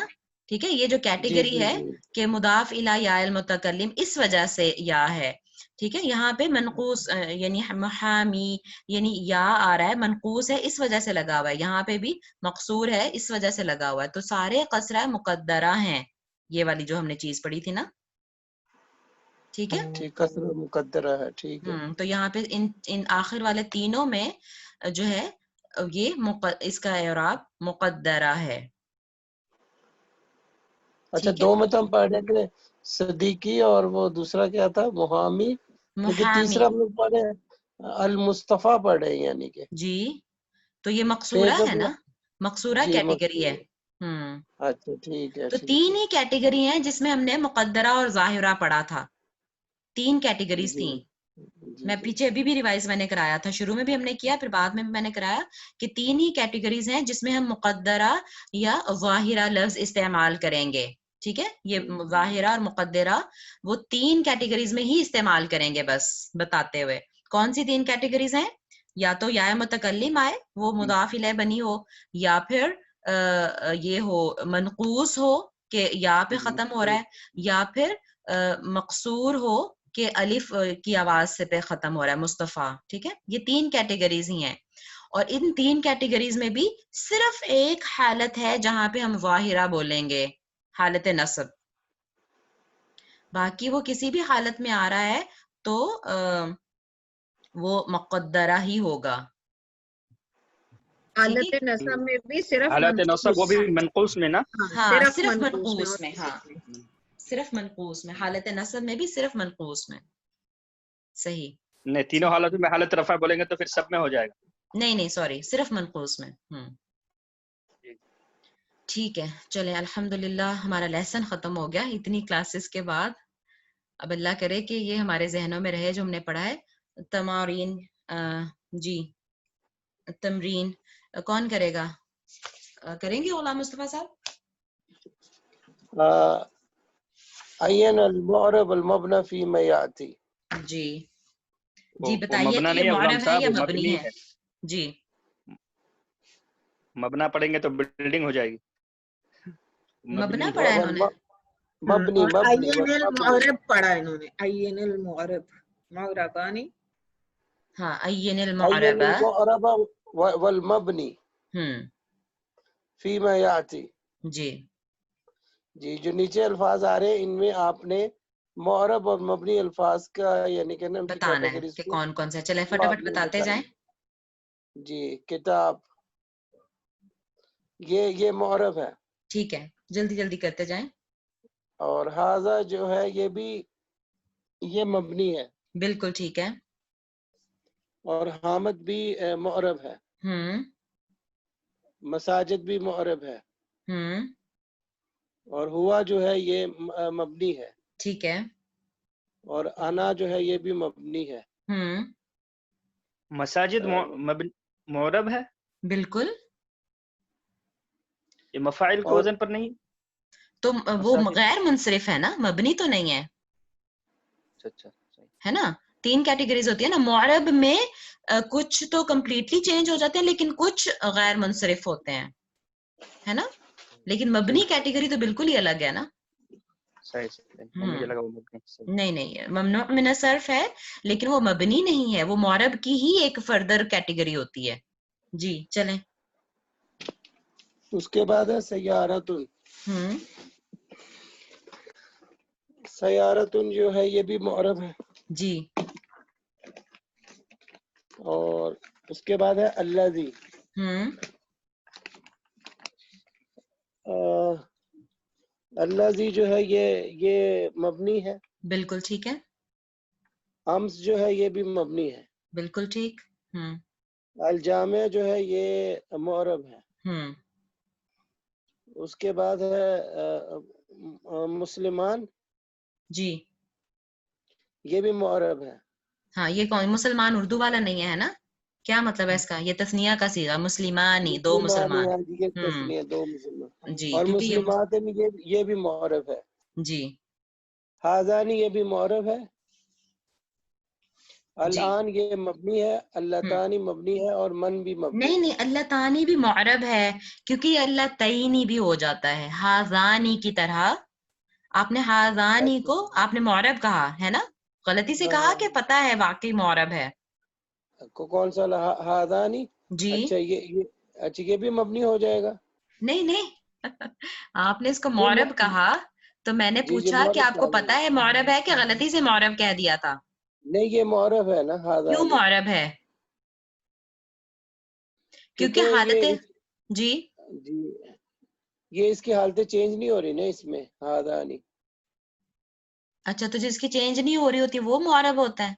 ٹھیک ہے، یہ جو جی کیٹیگری جی ہے جی کہ مضاف الی یا المتکلم، اس وجہ سے یا ہے. ٹھیک ہے، یہاں پہ منقوص یعنی محامی یعنی یا آ رہا ہے، منقوص ہے اس وجہ سے لگا ہوا ہے. یہاں پہ بھی مقصور ہے اس وجہ سے لگا ہوا ہے. تو سارے قصرہ مقدرہ ہیں، یہ والی جو ہم نے چیز پڑھی تھی نا. ٹھیک ہے. ٹھیک کسر مقدرہ ہے. ٹھیک ہے. تو یہاں پہ ان آخر والے تینوں میں جو ہے یہ اس کا اعراب مقدرہ ہے. اچھا ٹھیک ہے، دو میں تو ہم پڑھ رہے تھے صدیقی اور وہ دوسرا کیا تھا محامی، لیکن محامی. تیسرا ہم لوگ پڑھ رہے ہیں المصطفیٰ پڑھ رہے ہیں یعنی کہ جی، تو یہ مقصورہ ٹھیک ہے نا، مقصورہ جی کیٹیگری ہے. مقصود. اچھا ٹھیک ہے تو ٹھیک تین ہے. ہی کیٹیگری ہیں جس میں ہم نے مقدرہ اور ظاہرہ پڑھا تھا. 3 کیٹیگریز جی تھیں. جی میں جی پیچھے ابھی بھی ریوائز میں نے کرایا تھا، شروع میں بھی ہم نے کیا، پھر بعد میں بھی میں نے کرایا کہ 3 ہی کیٹیگریز ہیں جس میں ہم مقدرہ یا ظاہرہ لفظ استعمال کریں گے. ٹھیک ہے، یہ ظاہرہ اور مقدرہ وہ 3 کیٹیگریز میں ہی استعمال کریں گے. بس بتاتے ہوئے کون سی 3 کیٹیگریز ہیں، یا تو یا متکلم آئے وہ مضاف الیہ بنی ہو، یا پھر یہ ہو منقوص ہو کہ یا پہ ختم ہو رہا ہے، یا پھر مقصور ہو کہ الف کی آواز سے پہ ختم ہو رہا ہے، مصطفیٰ. ٹھیک ہے، یہ 3 کیٹیگریز ہی ہیں. اور ان 3 کیٹیگریز میں بھی صرف ایک حالت ہے جہاں پہ ہم ظاہرہ بولیں گے، حالت نصب. باقی وہ کسی بھی حالت میں آ رہا ہے تو وہ مقدرہ ہی ہوگا. ٹھیک حالت نصب میں بھی صرف حالت نصب وہ منقوص. بھی منقوص میں نا. ہاں ہاں صرف منقوص میں. منقوص میں، ہاں صرف منقوص میں، حالت نصب میں بھی صرف منقوص میں. صحیح. نہیں، تینوں حالتوں میں حالت رفع بولیں گے تو پھر سب میں ہو جائے گا. نہیں سوری، صرف منقوص میں. ٹھیک ہے، چلیں الحمدللہ ہمارا لیسن ختم ہو گیا اتنی کلاسز کے بعد. اب اللہ کرے کہ یہ ہمارے ذہنوں میں رہے جو ہم نے پڑھا ہے. تمارین، جی تمرین کون کرے گا؟ کریں گے غلام مصطفیٰ صاحب؟ عین المعرب المبنى فيما يأتي. جی وہ بتائیے مبنا کہ یہ نہیں ہے غلام معرب ہے صاحب، یا وہ مبنی ہے؟ جی مبنا پڑھیں گے تو بلڈنگ ہو جائے گی. مبنا مبنی پڑھا ہے انہوں نے. مبنی اور مبنی عین مبنی المعرب پڑھا انہوں نے، عین المعرب، معربانی. ہاں عین عین المعرب. المعرب والمبنی فيما يأتي. جی جی جو نیچے الفاظ آ رہے ہیں ان میں آپ نے معرب اور مبنی الفاظ کا یعنی کہ ان کی بتانا ہے کیٹیگریز کہ کو کون کون سے. چلے وہ آپ فٹافٹ نے بتاتے بتائی. جائیں. جی کتاب یہ معرب ہے، ٹھیک ہے، جلدی جلدی کرتے جائیں. اور ہاذا جو ہے یہ بھی یہ مبنی ہے، بالکل ٹھیک ہے. اور حامد بھی معرب ہے، مساجد بھی معرب ہے، اور ہوا جو ہے یہ مبنی ہے، ٹھیک ہے. اور انا جو ہے یہ بھی مبنی ہے. مساجد معرب ہے، بالکل. یہ مفاعل کے اور وزن پر نہیں. تو وہ مساجد. غیر منصرف ہے نا، مبنی تو نہیں ہے، اچھا ہے نا. 3 کیٹیگریز ہوتی ہے نا، معرب میں کچھ تو کمپلیٹلی چینج ہو جاتے ہیں لیکن کچھ غیر منصرف ہوتے ہیں، ہے نا. لیکن مبنی کیٹیگری تو بالکل ہی الگ ہے نا. صحیح. مجھے لگا وہ مبنی. صحیح. نہیں ممنوع من الصرف ہے لیکن وہ مبنی نہیں ہے، وہ معرب کی ہی ایک فردر کیٹیگری ہوتی ہے. جی چلیں. اس کے بعد ہے سیارتن. سیارتن جو ہے یہ بھی معرب ہے. جی اور اس کے بعد ہے الذی. الذی جو ہے یہ مبنی ہے. بالکل ٹھیک ہے. امس جو ہے یہ بھی مبنی ہے. بالکل ٹھیک. الجامع جو ہے یہ معرب ہے. اس کے بعد ہے مسلمان. جی یہ بھی معرب ہے. ہاں یہ کون مسلمان اردو والا نہیں ہے نا؟ کیا مطلب ہے اس کا؟ یہ تثنیہ کا صیغہ مسلمانی دو مسلمان. یہ تسنیہ دو مسلمان. جی اور کیونکہ مسلمات میں یہ بھی معرب ہے. جی ہاذانی یہ بھی معرب ہے. جی الان یہ مبنی ہے. اللہ تعالی مبنی ہے اور من بھی مبنی. نہیں اللہ تعالی بھی معرب ہے کیونکہ اللہ تعینی بھی ہو جاتا ہے ہاذانی کی طرح. آپ نے ہاذانی کو آپ نے معرب کہا ہے نا؟ غلطی سے کہا کہ پتہ ہے واقعی معرب ہے. کون سا ہاذانی؟ جی اچھا یہ بھی مبنی ہو جائے گا. نہیں آپ نے اس کو معرب کہا تو میں نے پوچھا کہ آپ کو پتہ ہے معرب ہے کہ غلطی سے معرب کہہ دیا تھا؟ نہیں یہ معرب ہے نا. ہاذانی کیوں معرب ہے؟ کیونکہ حالت جی یہ اس کی حالتیں چینج نہیں ہو رہی نا اس میں. ہاذانی اچھا تو جس کی چینج نہیں ہو رہی ہوتی وہ معرب ہوتا ہے؟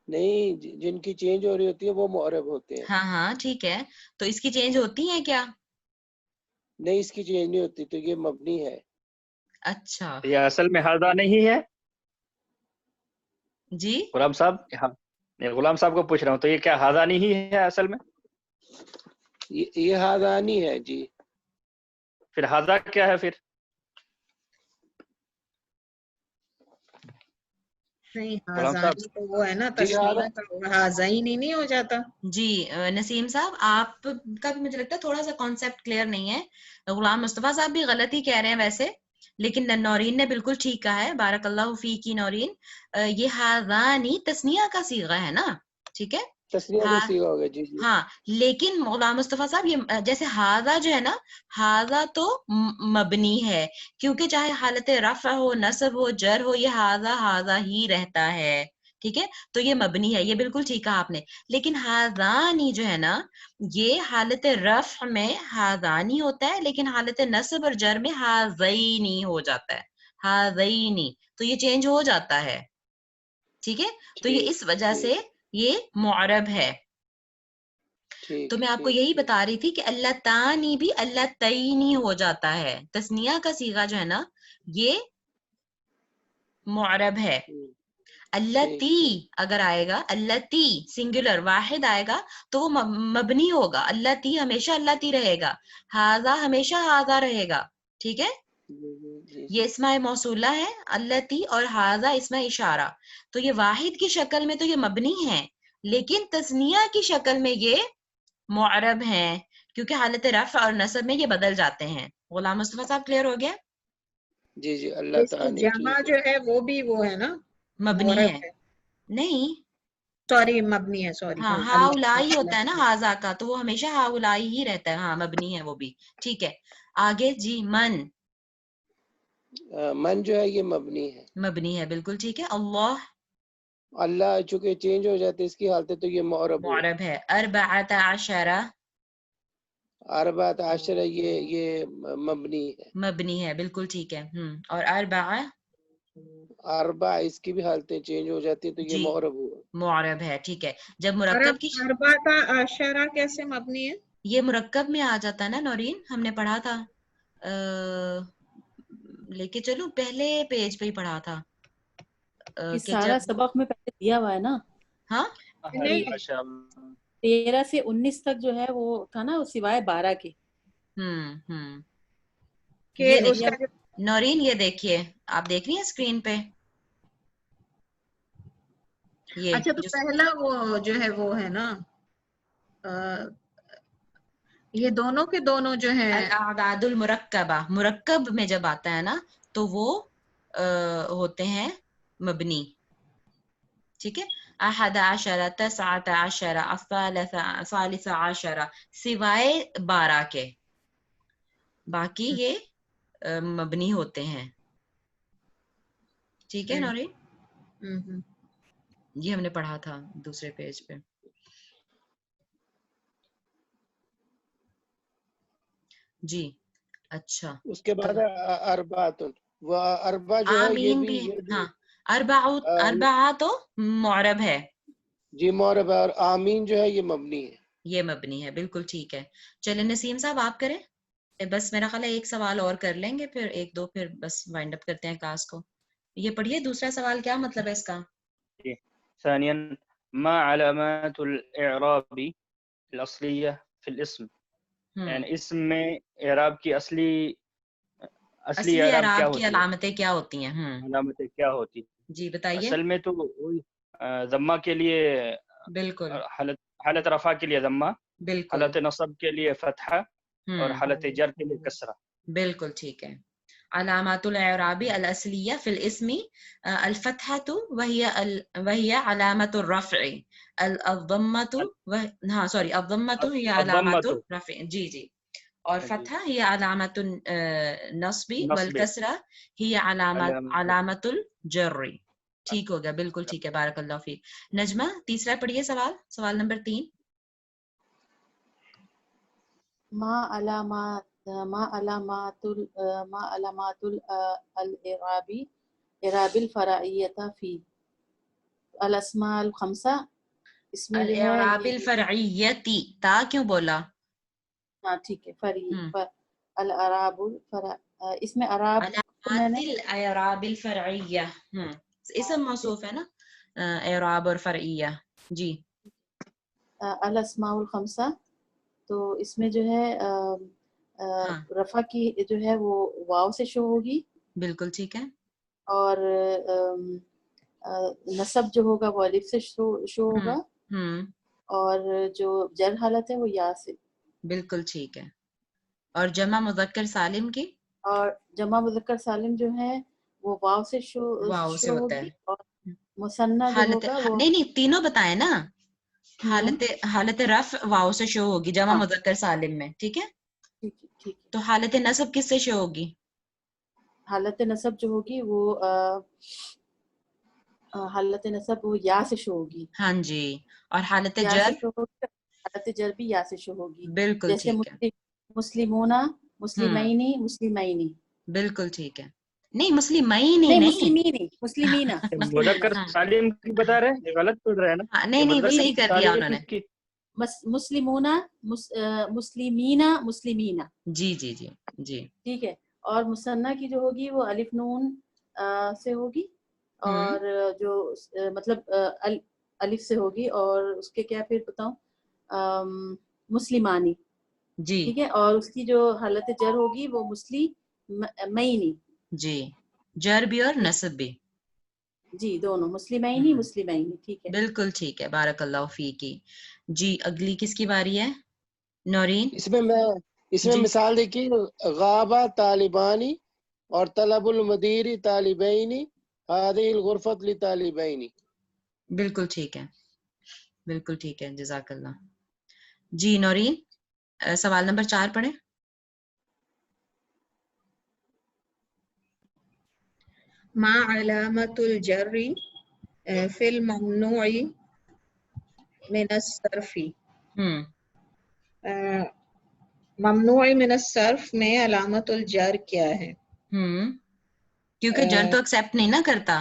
نہیں جن کی چینج ہو رہی ہوتی ہے وہ معرب ہوتے ہیں. ہاں ٹھیک ہے. تو اس کی چینج ہوتی ہیں کیا؟ نہیں اس کی چینج نہیں ہوتی تو یہ مبنی ہے. اچھا یہ اصل میں ہاذا نہیں ہے جی غلام صاحب. غلام صاحب کو پوچھ رہا ہوں تو یہ کیا ہاذا نہیں ہے اصل میں؟ یہ ہاذانی ہے جی. پھر ہاذا کیا ہے پھر؟ نہیں غلام صاحب ہاذانی تو وہ ہے نا تسنیہ کا. ہاذینی نہیں ہو جاتا. جی نسیم صاحب آپ کا بھی مجھے لگتا ہے تھوڑا سا کانسیپٹ کلیئر نہیں ہے. غلام مصطفیٰ صاحب بھی غلط ہی کہہ رہے ہیں ویسے لیکن نورین نے بالکل ٹھیک کہا ہے. بارک اللہ فی کی نورین. یہ ہاذانی تسنیہ کا صیغہ ہے نا؟ ٹھیک ہے تسنیہ کا صیغہ ہوگا. جی ہاں لیکن غلام مصطفیٰ صاحب یہ جیسے ہاذا جو ہے نا ہاذا تو مبنی ہے کیونکہ چاہے حالت رفع ہو نصب ہو جر ہو یہ ہاذا ہی رہتا ہے. ٹھیک ہے تو یہ مبنی ہے. یہ بالکل ٹھیک کہا آپ نے. لیکن ہاذانی جو ہے نا یہ حالت رفع میں ہاذانی ہوتا ہے لیکن حالت نصب اور جر میں ہاذینی ہو جاتا ہے. ہاذینی تو یہ چینج ہو جاتا ہے. ٹھیک ہے تو یہ اس وجہ سے یہ معرب ہے. تو میں آپ کو یہی بتا رہی تھی کہ اللہ تانی بھی اللہ تعینی ہو جاتا ہے. تسنیہ کا صیغہ جو ہے نا یہ معرب ہے. اللہ تی اگر آئے گا اللہ تی سنگولر واحد آئے گا تو وہ مبنی ہوگا. اللہ تی ہمیشہ اللہ تی رہے گا. ہاذا ہمیشہ ہاذا رہے گا. ٹھیک ہے یہ اسم موصولہ ہے اللہ تی اور ہاذا اسم اشارہ. تو یہ واحد کی شکل میں تو یہ مبنی ہے لیکن تسنیہ کی شکل میں یہ معرب ہیں کیونکہ حالت رفع اور نصب میں یہ بدل جاتے ہیں. غلام مصطفیٰ صاحب کلیئر ہو گیا؟ جی اللہ اس کی تعالی جمع جو ہے وہ بھی وہ ہے نا مبنی ہے. نہیں سوری مبنی ہے. سوری ہاں ہاؤلائی ہوتا ہے نا ہاذا کا تو وہ ہمیشہ ہاؤلائی ہی رہتا ہے. ہاں مبنی ہے وہ بھی. ٹھیک ہے آگے جی من جو ہے یہ مبنی ہے. مبنی ہے بالکل ٹھیک ہے. اللہ چونکہ چینج ہو جاتے اس کی حالت تو یہ معرب ہے. اربعۃ عشرہ اربعۃ عشرہ یہ مبنی ہے. مبنی ہے بالکل ٹھیک ہے. اور اربع اس کی بھی حالتیں چینج ہو جاتی ہے تو یہ معرب ہوا. معرب ہے. ٹھیک ہے جب مرکب کی اربعۃ عشرہ کیسے مبنی ہے؟ یہ مرکب میں آ جاتا ہے نا نورین. ہم نے پڑھا تھا لے کے چلو پہلے پیج پہ ہی پڑھا تھا کہ سارا سبق میں پہلے دیا ہوا ہے نا. ہاں 13 سے 19 تک جو ہے وہ تھا نا سوائے 12 کے. یہ دیکھیے نورین یہ دیکھیے آپ دیکھ رہی ہیں اسکرین پہ یہ اچھا تو پہلا وہ جو ہے وہ ہے نا یہ دونوں کے دونوں جو ہیں الاعداد المرکبہ. مرکب میں جب آتا ہے نا تو وہ ہوتے ہیں مبنی. ٹھیک ہے 11 19 الثالث عشر سوائے 12 کے باقی یہ مبنی ہوتے ہیں. ٹھیک ہے نورین یہ ہم نے پڑھا تھا دوسرے پیج پہ. جی اچھا اس کے بعد اربعۃ وہ اربع جو ہے یہ بھی ہاں اربعہ تو معرب ہے جی معرب ہے، اور آمین جو ہے یہ مبنی ہے. یہ مبنی ہے. بالکل ٹھیک ہے. چلیں نسیم صاحب آپ کریں. بس میرا خیال ہے ایک سوال اور کر لیں گے، پھر ایک دو پھر بس وائنڈ اپ کرتے ہیں کلاس کو. یہ پڑھیے دوسرا سوال کیا مطلب ہے اس کا. ثانيا ما علامات الإعراب الأصلية في الاسم. یعنی اسم میں اعراب کی اصلی اعراب کیا اعراب کی ہوتی ہے، علامتیں کیا ہوتی ہیں. علامتیں کیا ہوتی ہیں. جی بتائیے. اصل میں تو ضمہ کے لیے بالکل حالت رفع کے لیے ضمہ، بالکل حالت نصب کے لیے فتحہ، اور حالت جر کے لیے کسرہ. بالکل ٹھیک ہے. علامات الاعراب الاصلیہ فی الاسم الفتحة وهي علامة الرفع. الضمة الضمة هي علامة الرفع. جی جی. اور فتحہ هي علامة النصب والکسرہ هي علامة الجر. ٹھیک ہو گیا. بالکل ٹھیک ہے. بارک اللہ فیک. نجمہ تیسرا پڑھیے سوال نمبر 3. ما علامات الاعراب الفرعیہ فی الاسماء الخمسہ. اس میں جو ہے الاعراب الفرعیتی، تا کیوں بولا؟ ہاں ٹھیک ہے. الاعراب اس میں اعراب علامات الاعراب الفرعیہ اسم موصوف ہے نا، اعراب اور فرعیہ. جی. الاسماء الخمسہ، تو اس میں جو ہے رفع کی جو ہے وہ واو سے شو ہوگی. بالکل ٹھیک ہے. اور نصب جو ہوگا وہ الف سے شو ہوگا. اور جو جر حالت ہے وہ یا سے. بالکل ٹھیک ہے. اور جمع مذکر سالم کی؟ اور جمع مذکر سالم جو ہے وہ واو سے شو ہوتا ہے. اور مثنیٰ جو ہوگا وہ نہیں تینوں بتائیں نا. حالت رفع واو سے شو ہوگی جمع مذکر سالم میں. ٹھیک ہے. ٹھیک. تو حالت نصب کس سے شو ہوگی؟ حالت نصب جو ہوگی وہ حالت نصب وہ یا سے شو ہوگی. ہاں جی. اور حالت یا جر؟ سے شو ہوگی. حالت جر بھی یا سے شو ہوگی. بالکل جیسے ٹھیک ہے. مسلمون، مسلمینی، مسلمینی. بالکل ٹھیک ہے. نہیں مسلمینی نہیں مسلمینی، مسلمینا. مذکر سالم کی بتا رہے ہیں، غلط پڑھ رہے ہیں نا. نہیں وہ صحیح کر دیا انہوں نے. مسلمون، مسلمینا، مسلمینا. جی جی جی جی. ٹھیک ہے. اور مثنیٰ کی جو ہوگی وہ الف نون سے ہوگی، اور جو مطلب الف سے ہوگی، اور اس کے کیا پھر بتاؤں، مسلمانی. جی. ٹھیک ہے. اور اس کی جو حالت جر ہوگی وہ مسلمینی. جی. جر بھی اور نصب بھی. جی دونوں مسلمینی، مسلمینی. ٹھیک ہے. بالکل ٹھیک ہے. بارک اللہ فیکی. جی اگلی کس کی باری ہے؟ نورین. اس میں مثال دیکھیے، غابہ طالبانی اور طلب المدیری طالبینی، هذه الغرفۃ لطالبین. بالکل ٹھیک ہے. بالکل ٹھیک ہے. جزاک اللہ. جی نورین سوال نمبر 4 پڑھیں. ما علامت الجر فی الممنوع من الصرف. ممنوع من الصرف میں علامت الجر کیا ہے؟ کیونکہ جر تو ایکسیپٹ نہیں نا کرتا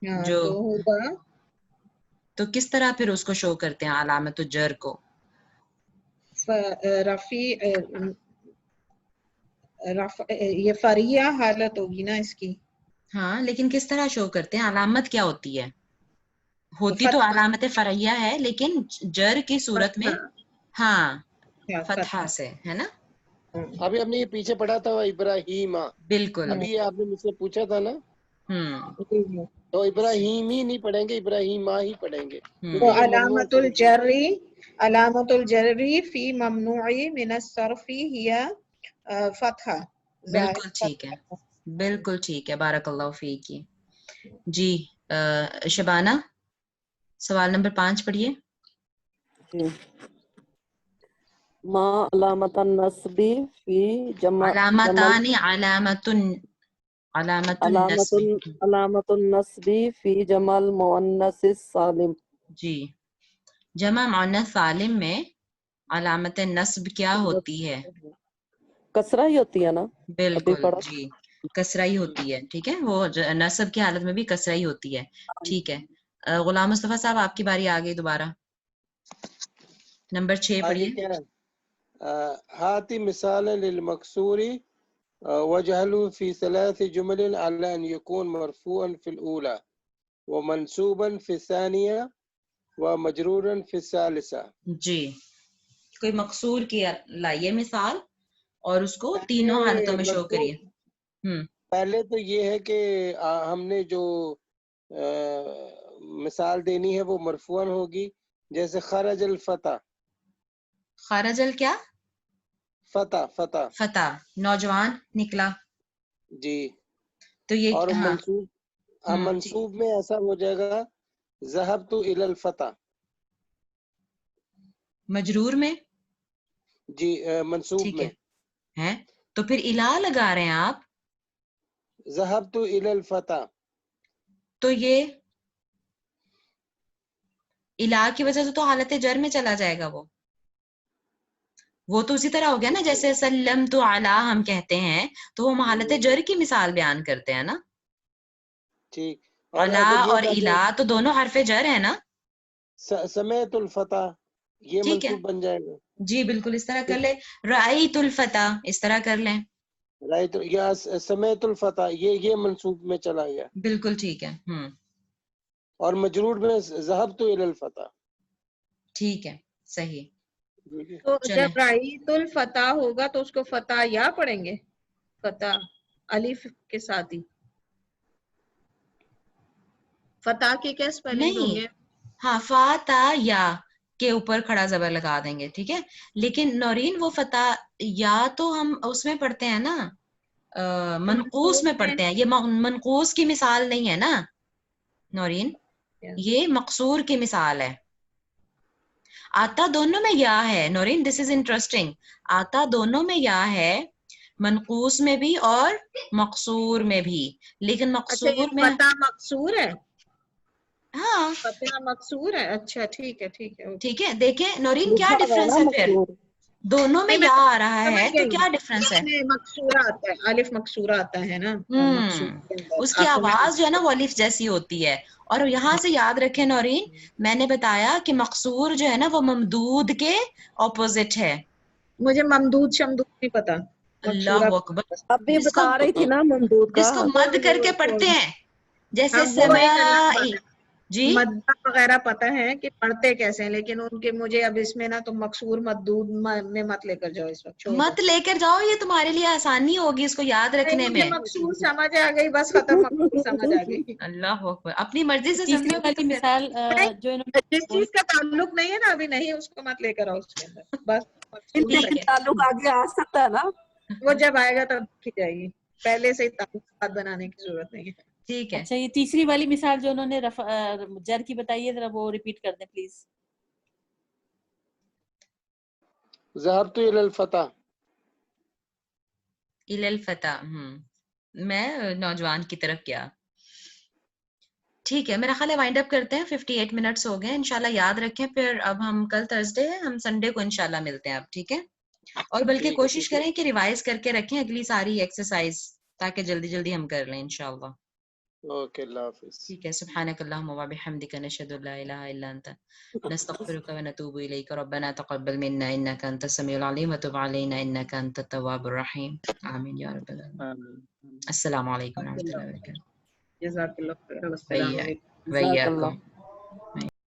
جو تو ہوگا، تو کس طرح پھر اس کو شو کرتے ہیں علامت الجر کو؟ یہ فریہ حالت ہوگی نا اس کی. ہاں لیکن کس طرح شو کرتے ہیں؟ علامت کیا ہوتی ہے؟ ہوتی تو علامت فریہ ہے لیکن جر کی صورت میں فتحہ سے ہے نا. ابھی ہم نے یہ پیچھے پڑھا تھا ابراہیم. بالکل. ابھی آپ نے مجھ سے پوچھا تھا نا، تو ابراہیم ہی نہیں پڑھیں گے، ابراہیم ہی پڑھیں گے. تو علامت الجری فی ممنوع من الصرف ہی فتحہ. بالکل ٹھیک ہے. بالکل ٹھیک ہے. بارک اللہ فیکی. جی شبانہ سوال نمبر 5 پڑھیے. ما علامت النصب فی جمع علامتان علامت النصب فی جمع المؤنث السالم. جی جمع مؤنث سالم میں علامت نصب کیا ہوتی ہے؟ کسرہ ہی ہوتی ہے نا. بالکل. جی کسرائی ہوتی ہے, ٹھیک ہے, وہ نصب کی حالت میں بھی کسرائی ہوتی ہے, ٹھیک ہے. غلام مصطفیٰ صاحب آپ کی باری آ گئی دوبارہ, نمبر 6 آگے پڑھیے. کیا ہے؟ ہاتی مثال للمکسوری وجعلوا في 3 جمل على أن يكون مرفوعا في الأولى ومنصوبا في الثانية ومجرورا في الثالثة. جی, کوئی مقصور کی لائیے مثال اور اس کو تینوں حالتوں میں شو کریے. پہلے تو یہ ہے کہ ہم نے جو مثال دینی ہے وہ مرفوعاً ہوگی, جیسے خرج الفتح. خرج ال کیا؟ فتح فتح فتح, نوجوان نکلا. جی. تو یہ اور ہاں منصوب میں ایسا ہو جائے گا ذهبت الى الفتح. مجرور میں جی منصوب ٹھیک میں ہے, تو پھر الا لگا رہے ہیں آپ, ذهبت الى الفتح. تو یہ الا کی وجہ سے تو حالت جر میں چلا جائے گا. وہ تو اسی طرح ہو گیا نا, جیسے سلمت علی ہم کہتے ہیں تو وہ حالت جر کی مثال بیان کرتے ہیں نا. ٹھیک. علی اور الا تو دونوں حرف جر ہے نا. سمیت الفتح یہ ٹھیک ہے, منصوب بن جائے گا. جی بالکل اس طرح کر لیں. رأیت الفتح اس طرح کر لیں. رائٹ, یا سمیت الفتح یہ منصوب میں چلا گیا. بالکل ٹھیک ہے. اور مجرور میں ذهبت الى الفتح. ٹھیک ہے, صحیح. تو چلیں. جب رائت الفتح ہوگا تو اس کو فتح یا پڑھیں گے, فتح الف کے ساتھ ہی. فتح کے کیا سپیلنگ ہوں نہیں, گے؟ ہاں فاتح یا کے اوپر کھڑا زبر لگا دیں گے, ٹھیک ہے. لیکن نورین وہ فتح یا تو ہم اس میں پڑھتے ہیں نا, منقوص میں پڑھتے ہیں. یہ منقوص کی مثال نہیں ہے نا نورین, یہ مقصور کی مثال ہے. آتا دونوں میں یا ہے نورین, دس از انٹرسٹنگ. آتا دونوں میں یا ہے, منقوص میں بھی اور مقصور میں بھی. لیکن مقصور میں فتح مقصور ہے, ہاں فتح مقصور ہے. اچھا ٹھیک ہے ٹھیک ہے. ٹھیک ہے. دیکھیں نورین کیا لکھا ہوا ڈفرنس نا ہے, پھر مقصور. دونوں میں یا آ رہا ہے تو کیا ڈفرنس ہے. مقصورہ آتا ہے, الف مقصورہ آتا ہے نا. اس کی آواز جو ہے نا وہ الف جیسی ہوتی ہے. اور یہاں سے یاد رکھیں نورین, میں نے بتایا کہ مقصور جو ہے نا وہ ممدود کے اپوزٹ ہے. مجھے ممدود شمدود نہیں پتا. اللہ اکبر. اب بھی جس کو بتا رہی تھی نا ممدود کا. جس کو مد کر کے پڑھتے ہیں, جیسے وہ ایک الگ سمائی. بات ہے. جی مدہ وغیرہ پتہ ہے کہ پڑھتے کیسے ہیں, لیکن ان کے مجھے اب اس میں نا تم مقصور مدود میں مت لے کر جاؤ اس وقت. مت لے کر جاؤ, یہ تمہارے لیے آسانی ہوگی اس کو یاد رکھنے مجھے میں. مقصور سمجھ آ گئی, بس ختم, مقصور سمجھ آ گئی. اللہ اکبر, اپنی مرضی سے تیسری سمجھو گے والی تو پھر مثال جو انہوں نے جس چیز کا تعلق نہیں ہے نا ابھی, نہیں اس کو مت لے کر آؤ اس کے اندر, بس مقصور ٹھیک صحیح. ہے. تعلق آگے آ سکتا ہے نا. وہ جب آئے گا تب کی جائے گی, پہلے سے ہی تعلقات بنانے کی ضرورت نہیں ہے. ٹھیک ہے. اچھا, یہ تیسری والی مثال جو انہوں نے جر کی بتائی ہے, ذرا وہ ریپیٹ کر دیں پلیز. ذهبت الى الفتح. الى الفتح, میں نوجوان کی طرف گیا. ٹھیک ہے, میرا خیال ہے وائنڈ اپ کرتے ہیں, 58 منٹس ہو گئے. انشاءاللہ یاد رکھیں, پھر اب ہم کل تھرسڈے ہے, ہم سنڈے کو انشاءاللہ ملتے ہیں اب, ٹھیک ہے. اور بلکہ کوشش کریں کہ ریوائز کر کے رکھیں اگلی ساری ایکسرسائز, تاکہ جلدی جلدی ہم کر لیں انشاءاللہ. اوکے, اللہ حافظ. ٹھیک ہے. سبحانک اللہم و بحمدک, نشہد ان لا الہ الا انت, نستغفرک و نتوب الیک. ربنا تقبل منا انک انت السمیع العلیم وتب علینا انک انت التواب الرحیم. آمین یا رب العالمین. السلام علیکم و رحمۃ اللہ وبرکاتہ. جزاک اللہ خیر. السلام علیکم. ویاکم.